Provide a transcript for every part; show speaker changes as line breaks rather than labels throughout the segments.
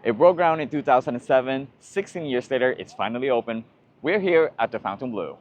It broke ground in 2007. 16 years later, it's finally open. We're here at the Fontainebleau.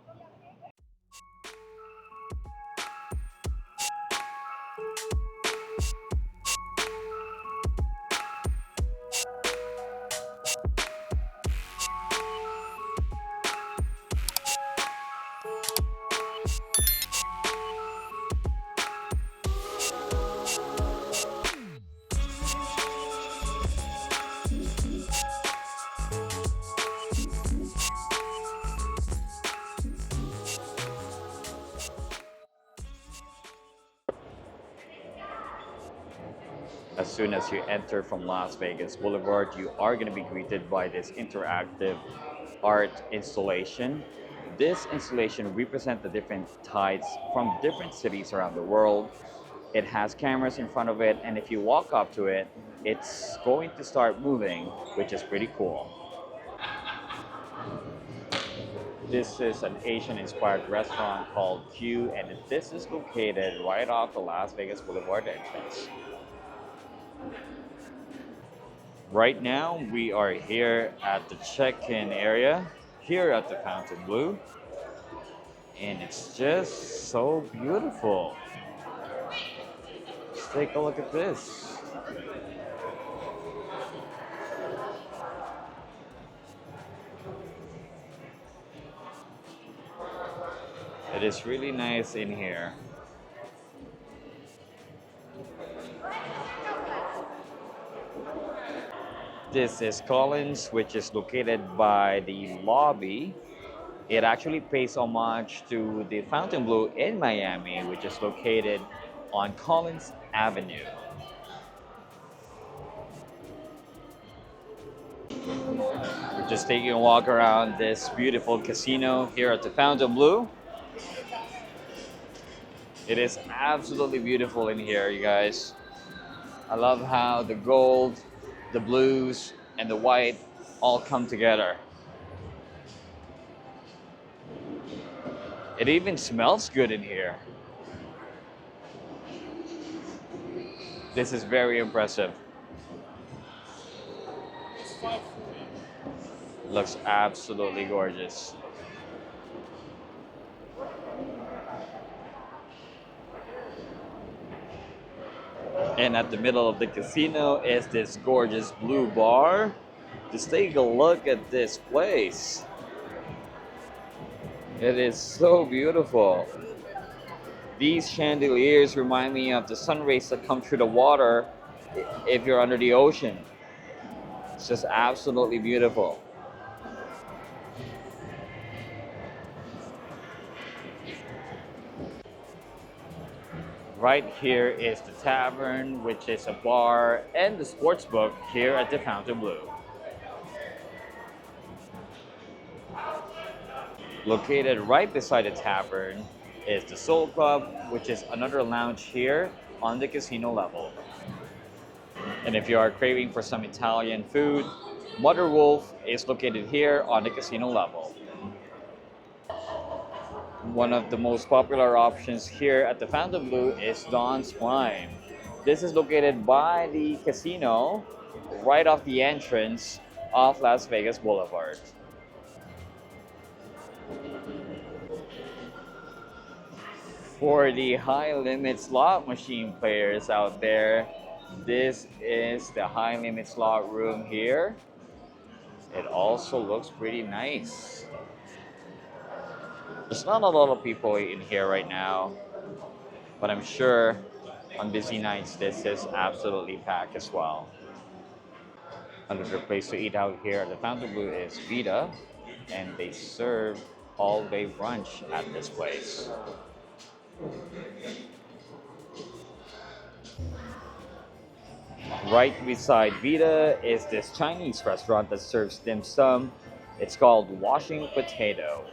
As soon as you enter from Las Vegas Boulevard, you are going to be greeted by this interactive art installation. This installation represents the different tides from different cities around the world. It has cameras in front of it, and if you walk up to it, it's going to start moving, which is pretty cool. This is an Asian-inspired restaurant called Q, and this is located right off the Las Vegas Boulevard entrance. Right now, we are here at the check-in area, here at the Fontainebleau, and it's just so beautiful. Let's take a look at this. It is really nice in here. This is Collins, which is located by the lobby. It actually pays homage to the Fontainebleau in Miami, which is located on Collins Avenue. We're just taking a walk around this beautiful casino here at the Fontainebleau. It is absolutely beautiful in here, you guys. I love how the gold, the blues, and the white all come together. It even smells good in here. This is very impressive. Looks absolutely gorgeous. And at the middle of the casino is this gorgeous blue bar. Just take a look at this place. It is so beautiful. These chandeliers remind me of the sun rays that come through the water if you're under the ocean. It's just absolutely beautiful. Right here is the tavern, which is a bar, and the sports book here at the Fontainebleau. Located right beside the tavern is the Soul Club, which is another lounge here on the casino level. And if you are craving for some Italian food, Mother Wolf is located here on the casino level. One of the most popular options here at the Fontainebleau is Don's Prime. This is located by the casino, right off the entrance of Las Vegas Boulevard. For the high limit slot machine players out there, this is the high limit slot room here. It also looks pretty nice. There's not a lot of people in here right now, but I'm sure on busy nights this is absolutely packed as well. Another place to eat out here at the Fontainebleau is Vita, and they serve all-day brunch at this place. Right beside Vita is this Chinese restaurant that serves dim sum. It's called Washing Potato.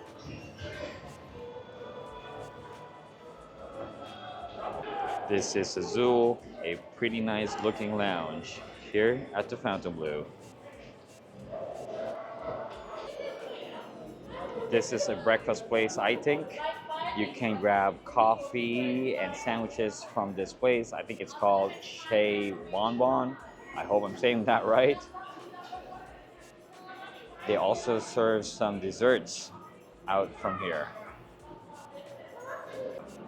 This is Azul, a pretty nice looking lounge here at the Fontainebleau. This is a breakfast place, I think. You can grab coffee and sandwiches from this place. I think it's called Che Bon Bon. I hope I'm saying that right. They also serve some desserts out from here.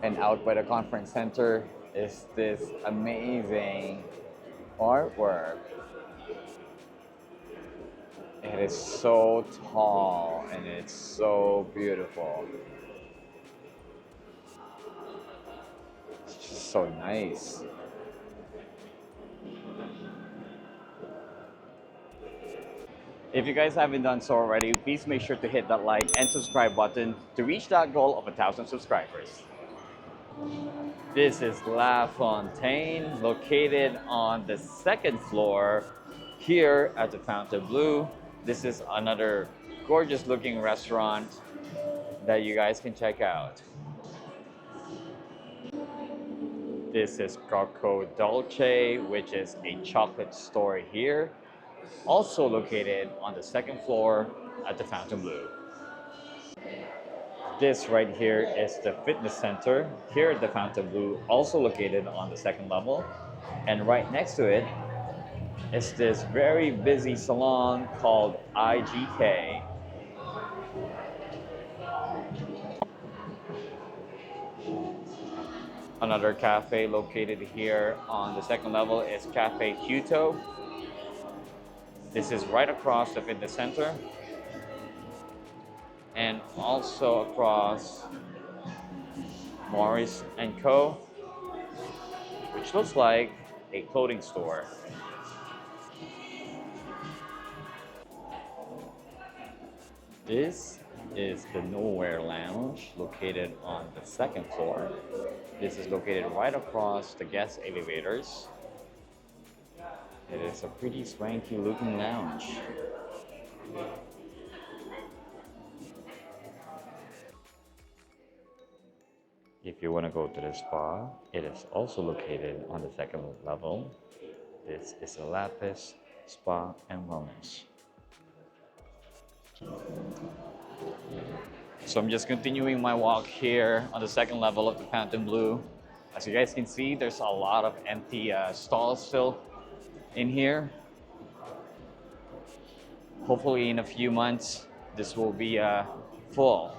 And out by the conference center is this amazing artwork. It is so tall and it's so beautiful. It's just so nice. If you guys haven't done so already, please make sure to hit that like and subscribe button to reach that goal of 1,000 subscribers. This is La Fontaine, located on the second floor here at the Fontainebleau. This is another gorgeous looking restaurant that you guys can check out. This is Coco Dolce, which is a chocolate store here, also located on the second floor at the Fontainebleau. This right here is the fitness center here at the Fontainebleau, also located on the second level. And right next to it is this very busy salon called IGK. Another cafe located here on the second level is Cafe Kyoto. This is right across the fitness center and also across Morris & Co., which looks like a clothing store. This is the Nowhere Lounge, located on the second floor. This is located right across the guest elevators. It is a pretty swanky looking lounge. If you want to go to the spa, it is also located on the second level. This is a Lapis Spa and Wellness. So I'm just continuing my walk here on the second level of the Fontainebleau. As you guys can see, there's a lot of empty stalls still in here. Hopefully in a few months, this will be full.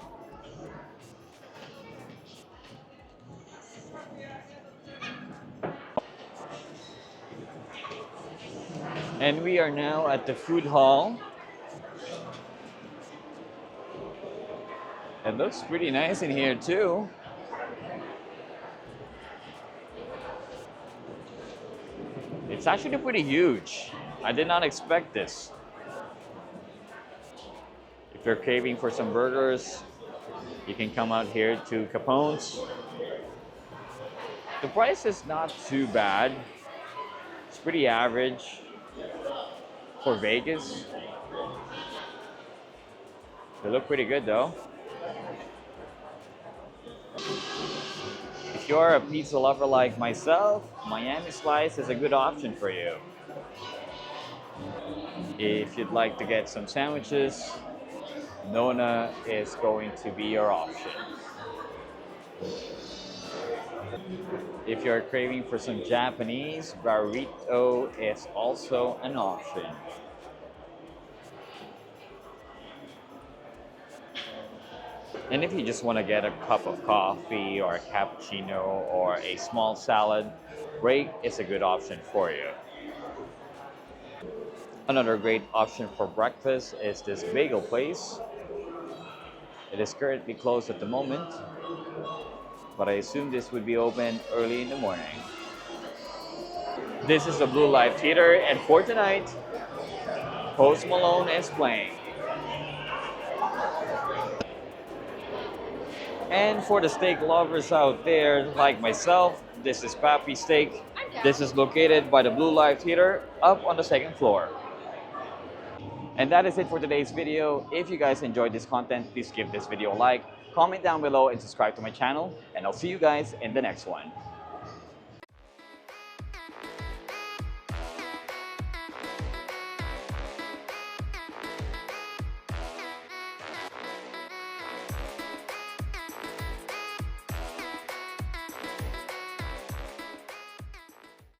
And we are now at the food hall. It looks pretty nice in here too. It's actually pretty huge. I did not expect this. If you're craving for some burgers, you can come out here to Capone's. The price is not too bad. It's pretty average for Vegas. They look pretty good though. If you're a pizza lover like myself, Miami Slice is a good option for you. If you'd like to get some sandwiches, Nona is going to be your option. If you're craving for some Japanese, burrito is also an option. And if you just want to get a cup of coffee or a cappuccino or a small salad, Break is a good option for you. Another great option for breakfast is this bagel place. It is currently closed at the moment, but I assume this would be open early in the morning. This is the Blue Light Theater, and for tonight, Post Malone is playing. And for the steak lovers out there like myself, this is Pappy Steak. This is located by the Blue Light Theater up on the second floor. And that is it for today's video. If you guys enjoyed this content, please give this video a like, comment down below, and subscribe to my channel. And I'll see you guys in the next one.